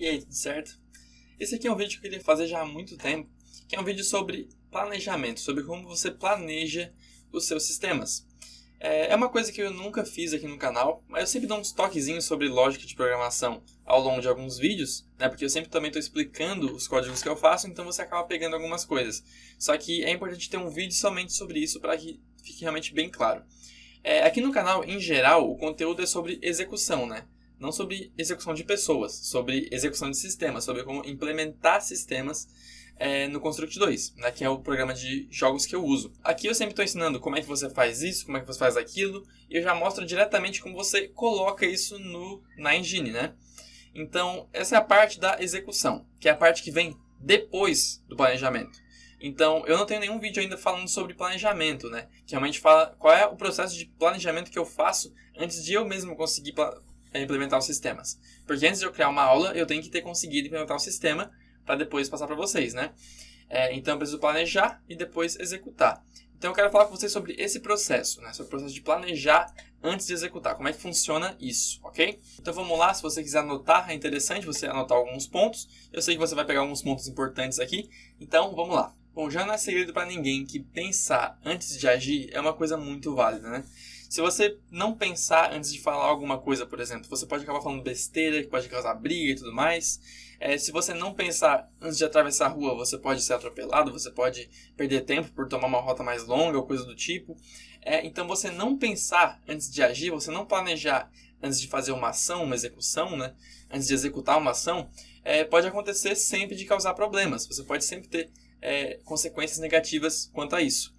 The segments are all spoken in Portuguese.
E aí, tudo certo? Esse aqui é um vídeo que eu queria fazer já há muito tempo, que é um vídeo sobre planejamento, sobre como você planeja os seus sistemas. É uma coisa que eu nunca fiz aqui no canal, mas eu sempre dou uns toquezinhos sobre lógica de programação ao longo de alguns vídeos, né? Porque eu sempre também estou explicando os códigos que eu faço, então você acaba pegando algumas coisas. Só que é importante ter um vídeo somente sobre isso para que fique realmente bem claro. Aqui no canal, em geral, o conteúdo é sobre execução, né? Não sobre execução de pessoas, sobre execução de sistemas, sobre como implementar sistemas no Construct 2, né, que é o programa de jogos que eu uso. Aqui eu sempre estou ensinando como é que você faz isso, como é que você faz aquilo, e eu já mostro diretamente como você coloca isso na engine, né? Então, essa é a parte da execução, que é a parte que vem depois do planejamento. Então, eu não tenho nenhum vídeo ainda falando sobre planejamento, né? Que realmente fala qual é o processo de planejamento que eu faço antes de eu mesmo conseguir implementar os sistemas. Porque antes de eu criar uma aula, eu tenho que ter conseguido implementar o sistema para depois passar para vocês, né? Então eu preciso planejar e depois executar. Então eu quero falar com vocês sobre esse processo, né? Sobre o processo de planejar antes de executar. Como é que funciona isso, ok? Então vamos lá, se você quiser anotar, é interessante você anotar alguns pontos. Eu sei que você vai pegar alguns pontos importantes aqui, então vamos lá. Bom, já não é segredo para ninguém que pensar antes de agir é uma coisa muito válida, né? Se você não pensar antes de falar alguma coisa, por exemplo, você pode acabar falando besteira, que pode causar briga e tudo mais. Se você não pensar antes de atravessar a rua, você pode ser atropelado, você pode perder tempo por tomar uma rota mais longa ou coisa do tipo. Então, você não pensar antes de agir, você não planejar antes de fazer uma ação, uma execução, né? Antes de executar uma ação, pode acontecer sempre de causar problemas. Você pode sempre ter consequências negativas quanto a isso.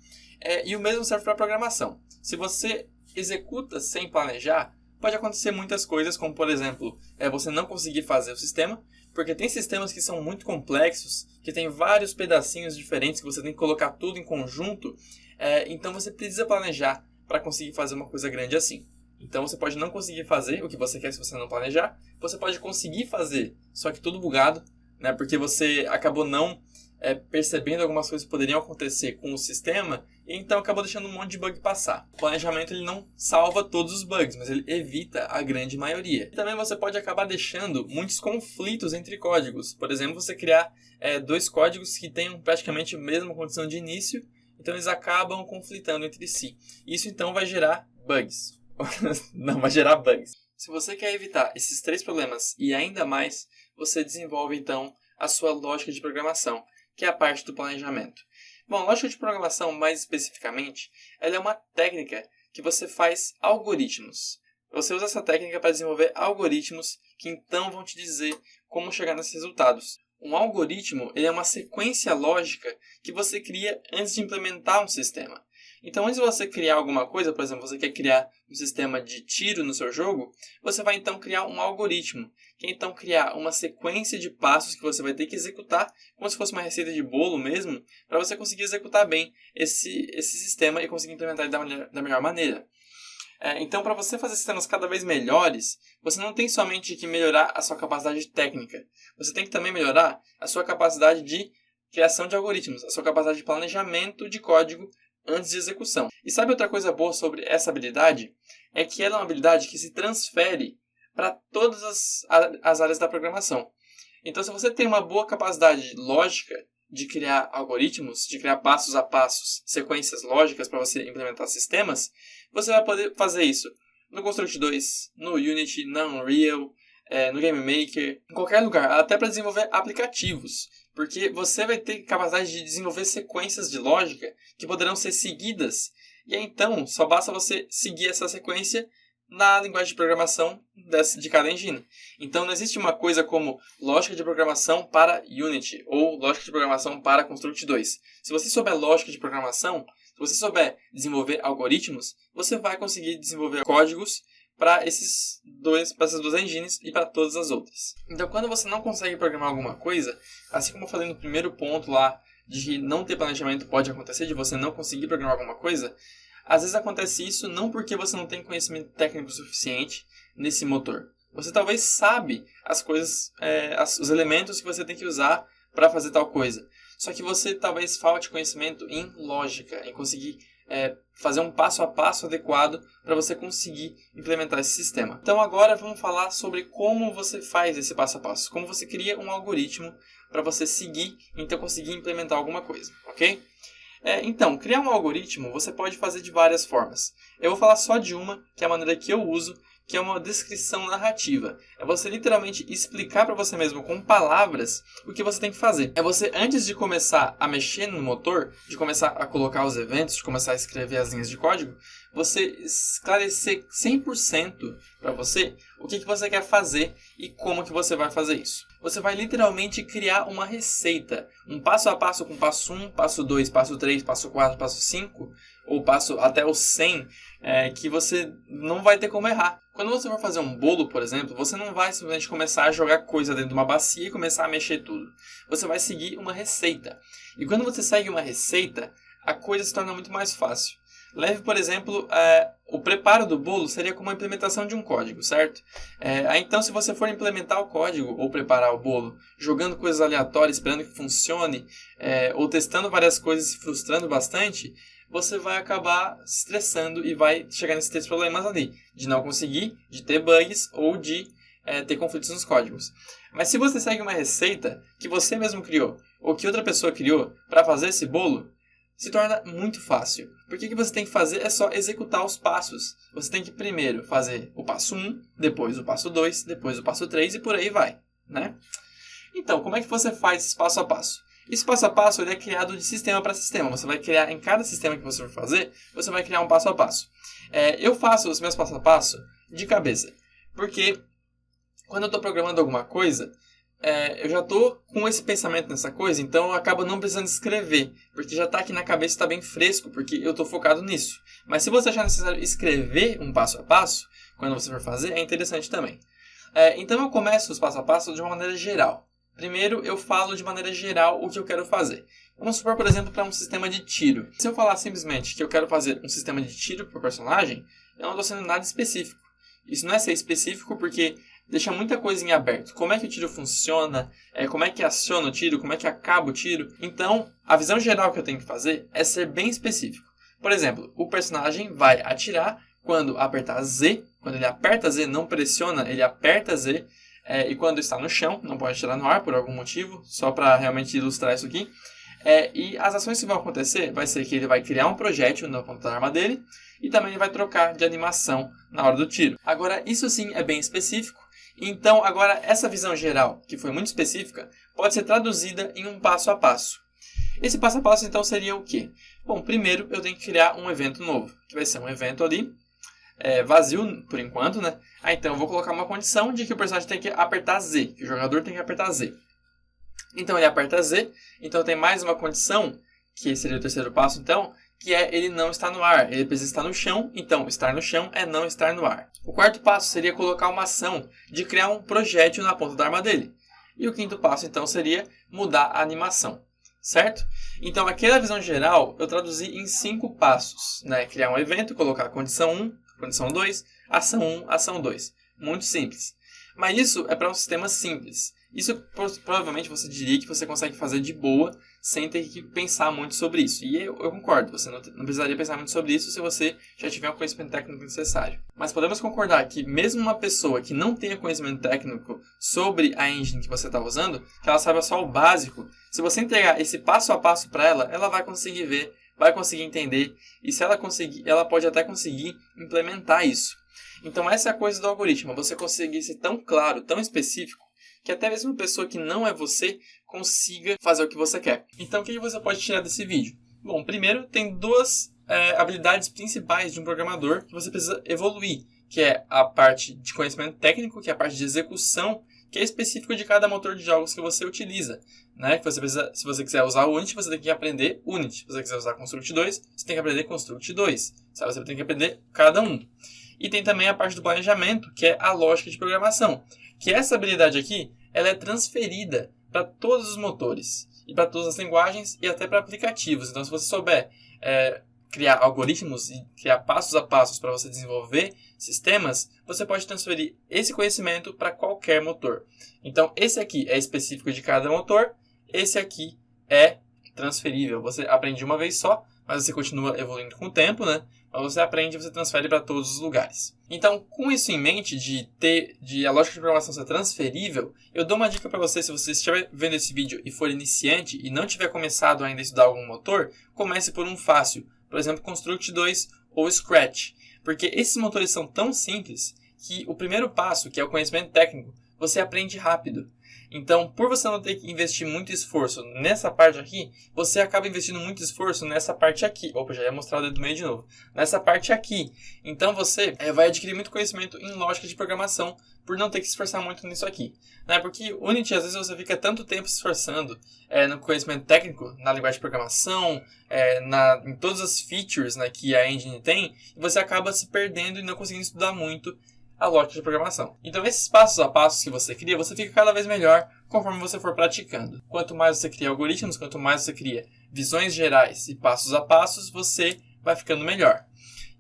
E o mesmo serve para a programação. Se você executa sem planejar, pode acontecer muitas coisas, como por exemplo, você não conseguir fazer o sistema, porque tem sistemas que são muito complexos, que tem vários pedacinhos diferentes, que você tem que colocar tudo em conjunto, então você precisa planejar para conseguir fazer uma coisa grande assim. Então você pode não conseguir fazer o que você quer se você não planejar, você pode conseguir fazer, só que tudo bugado, né, porque você acabou não percebendo algumas coisas que poderiam acontecer com o sistema, e então acabou deixando um monte de bug passar. O planejamento ele não salva todos os bugs, mas ele evita a grande maioria. E também você pode acabar deixando muitos conflitos entre códigos. Por exemplo, você criar dois códigos que tenham praticamente a mesma condição de início, então eles acabam conflitando entre si. Isso então vai gerar bugs. Não, vai gerar bugs. Se você quer evitar esses três problemas e ainda mais, você desenvolve então a sua lógica de programação, que é a parte do planejamento. Bom, a lógica de programação, mais especificamente, ela é uma técnica que você faz algoritmos. Você usa essa técnica para desenvolver algoritmos que então vão te dizer como chegar nesses resultados. Um algoritmo ele é uma sequência lógica que você cria antes de implementar um sistema. Então, antes de você criar alguma coisa, por exemplo, você quer criar um sistema de tiro no seu jogo, você vai então criar um algoritmo, que é então criar uma sequência de passos que você vai ter que executar, como se fosse uma receita de bolo mesmo, para você conseguir executar bem esse sistema e conseguir implementar ele da melhor maneira. Então, para você fazer sistemas cada vez melhores, você não tem somente que melhorar a sua capacidade técnica, você tem que também melhorar a sua capacidade de criação de algoritmos, a sua capacidade de planejamento de código antes de execução. E sabe outra coisa boa sobre essa habilidade? É que ela é uma habilidade que se transfere para todas as áreas da programação. Então, se você tem uma boa capacidade lógica de criar algoritmos, de criar passos a passos, sequências lógicas para você implementar sistemas, você vai poder fazer isso no Construct 2, no Unity, na Unreal, no Game Maker, em qualquer lugar, até para desenvolver aplicativos. Porque você vai ter capacidade de desenvolver sequências de lógica que poderão ser seguidas. E aí, então, só basta você seguir essa sequência na linguagem de programação de cada engine. Então, não existe uma coisa como lógica de programação para Unity ou lógica de programação para Construct 2. Se você souber lógica de programação, se você souber desenvolver algoritmos, você vai conseguir desenvolver códigos para essas duas engines e para todas as outras. Então, quando você não consegue programar alguma coisa, assim como eu falei no primeiro ponto lá, de não ter planejamento pode acontecer, de você não conseguir programar alguma coisa, às vezes acontece isso não porque você não tem conhecimento técnico suficiente nesse motor. Você talvez sabe as coisas, os elementos que você tem que usar para fazer tal coisa. Só que você talvez falte conhecimento em lógica, em conseguir fazer um passo a passo adequado para você conseguir implementar esse sistema. Então agora vamos falar sobre como você faz esse passo a passo, como você cria um algoritmo para você seguir, então conseguir implementar alguma coisa, ok? Então, criar um algoritmo você pode fazer de várias formas. Eu vou falar só de uma, que é a maneira que eu uso, que é uma descrição narrativa. É você literalmente explicar para você mesmo com palavras o que você tem que fazer. É você, antes de começar a mexer no motor, de começar a colocar os eventos, de começar a escrever as linhas de código, você esclarecer 100% para você o que você quer fazer e como que você vai fazer isso. Você vai literalmente criar uma receita, um passo a passo com passo 1, passo 2, passo 3, passo 4, passo 5, ou passo até o 100, que você não vai ter como errar. Quando você for fazer um bolo, por exemplo, você não vai simplesmente começar a jogar coisa dentro de uma bacia e começar a mexer tudo. Você vai seguir uma receita. E quando você segue uma receita, a coisa se torna muito mais fácil. Leve, por exemplo, o preparo do bolo seria como a implementação de um código, certo? Então, se você for implementar o código ou preparar o bolo, jogando coisas aleatórias, esperando que funcione, ou testando várias coisas e se frustrando bastante, você vai acabar se estressando e vai chegar nesses 3 problemas ali, de não conseguir, de ter bugs ou de ter conflitos nos códigos. Mas se você segue uma receita que você mesmo criou ou que outra pessoa criou para fazer esse bolo, se torna muito fácil. Porque o que você tem que fazer é só executar os passos. Você tem que primeiro fazer o passo 1, depois o passo 2, depois o passo 3 e por aí vai, né? Então, como é que você faz esse passo a passo? Esse passo a passo ele é criado de sistema para sistema. Você vai criar, em cada sistema que você for fazer, você vai criar um passo a passo. Eu faço os meus passo a passo de cabeça. Porque quando eu estou programando alguma coisa, eu já estou com esse pensamento nessa coisa, então eu acabo não precisando escrever, porque já está aqui na cabeça, está bem fresco, porque eu estou focado nisso. Mas se você achar necessário escrever um passo a passo, quando você for fazer, é interessante também. Então eu começo os passo a passo de uma maneira geral. Primeiro eu falo de maneira geral o que eu quero fazer. Vamos supor, por exemplo, para um sistema de tiro. Se eu falar simplesmente que eu quero fazer um sistema de tiro para o personagem, eu não estou sendo nada específico. Isso não é ser específico porque deixa muita coisa em aberto. Como é que o tiro funciona, como é que aciona o tiro, como é que acaba o tiro. Então, a visão geral que eu tenho que fazer é ser bem específico. Por exemplo, o personagem vai atirar quando apertar Z. Quando ele aperta Z, não pressiona, ele aperta Z. E quando está no chão, não pode atirar no ar por algum motivo, só para realmente ilustrar isso aqui. E as ações que vão acontecer vai ser que ele vai criar um projétil na ponta da arma dele e também ele vai trocar de animação na hora do tiro. Agora, isso sim é bem específico. Então, agora, essa visão geral, que foi muito específica, pode ser traduzida em um passo a passo. Esse passo a passo, então, seria o quê? Bom, primeiro eu tenho que criar um evento novo, que vai ser um evento ali, vazio por enquanto, né? Então eu vou colocar uma condição de que o personagem tem que apertar Z, que o jogador tem que apertar Z. Então ele aperta Z, então tem mais uma condição, que seria o terceiro passo então, que é ele não estar no ar, ele precisa estar no chão, então estar no chão é não estar no ar. O quarto passo seria colocar uma ação de criar um projétil na ponta da arma dele. E o quinto passo então seria mudar a animação, certo? Então aquela visão geral eu traduzi em 5 passos, né? Criar um evento, colocar a condição 1, condição 2, ação 1, ação 2. Muito simples. Mas isso é para um sistema simples. Isso provavelmente você diria que você consegue fazer de boa, sem ter que pensar muito sobre isso. E eu concordo, você não precisaria pensar muito sobre isso se você já tiver o conhecimento técnico necessário. Mas podemos concordar que mesmo uma pessoa que não tenha conhecimento técnico sobre a engine que você está usando, que ela saiba só o básico, se você entregar esse passo a passo para ela, ela vai conseguir ver, vai conseguir entender, e se ela conseguir, ela pode até conseguir implementar isso. Então essa é a coisa do algoritmo, você conseguir ser tão claro, tão específico, que até mesmo uma pessoa que não é você consiga fazer o que você quer. Então o que você pode tirar desse vídeo? Bom, primeiro tem 2 habilidades principais de um programador que você precisa evoluir, que é a parte de conhecimento técnico, que é a parte de execução, que é específico de cada motor de jogos que você utiliza, né? Que você precisa, se você quiser usar o Unity, você tem que aprender Unity. Se você quiser usar Construct 2, você tem que aprender Construct 2. Sabe? Você tem que aprender cada um. E tem também a parte do planejamento, que é a lógica de programação. Que essa habilidade aqui, ela é transferida para todos os motores, e para todas as linguagens, e até para aplicativos. Então, se você souber criar algoritmos e criar passos a passos para você desenvolver sistemas, você pode transferir esse conhecimento para qualquer motor. Então, esse aqui é específico de cada motor, esse aqui é transferível. Você aprende uma vez só, mas você continua evoluindo com o tempo, né? Mas você aprende e você transfere para todos os lugares. Então, com isso em mente, de a lógica de programação ser transferível, eu dou uma dica para você, se você estiver vendo esse vídeo e for iniciante e não tiver começado ainda a estudar algum motor, comece por um fácil, por exemplo, Construct 2 ou Scratch, porque esses motores são tão simples que o primeiro passo, que é o conhecimento técnico, você aprende rápido. Então, por você não ter que investir muito esforço nessa parte aqui, você acaba investindo muito esforço nessa parte aqui. Opa, já ia mostrar o dedo do meio de novo. Nessa parte aqui. Então, você vai adquirir muito conhecimento em lógica de programação por não ter que se esforçar muito nisso aqui. Né? Porque Unity, às vezes, você fica tanto tempo se esforçando no conhecimento técnico, na linguagem de programação, em todas as features, né, que a engine tem, e você acaba se perdendo e não conseguindo estudar muito a lógica de programação. Então, esses passos a passos que você cria, você fica cada vez melhor conforme você for praticando. Quanto mais você cria algoritmos, quanto mais você cria visões gerais e passos a passos, você vai ficando melhor.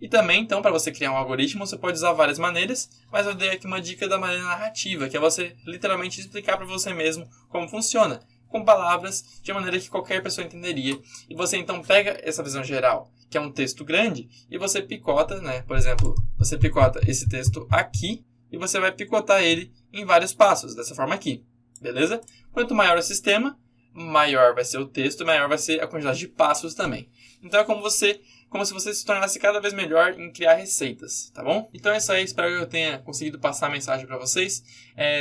E também, então, para você criar um algoritmo, você pode usar várias maneiras, mas eu dei aqui uma dica da maneira narrativa, que é você literalmente explicar para você mesmo como funciona, com palavras, de maneira que qualquer pessoa entenderia. E você, então, pega essa visão geral, que é um texto grande, e você picota, né? Por exemplo, você picota esse texto aqui, e você vai picotar ele em vários passos, dessa forma aqui, beleza? Quanto maior o sistema, maior vai ser o texto, maior vai ser a quantidade de passos também. Então é como se você se tornasse cada vez melhor em criar receitas, tá bom? Então é isso aí, espero que eu tenha conseguido passar a mensagem para vocês.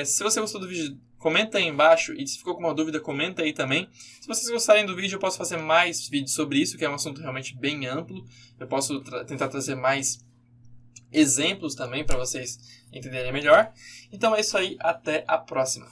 Se você gostou do vídeo, comenta aí embaixo, e se ficou com uma dúvida, comenta aí também. Se vocês gostarem do vídeo, eu posso fazer mais vídeos sobre isso, que é um assunto realmente bem amplo. Eu posso tentar trazer mais exemplos também para vocês entenderem melhor. Então é isso aí, até a próxima.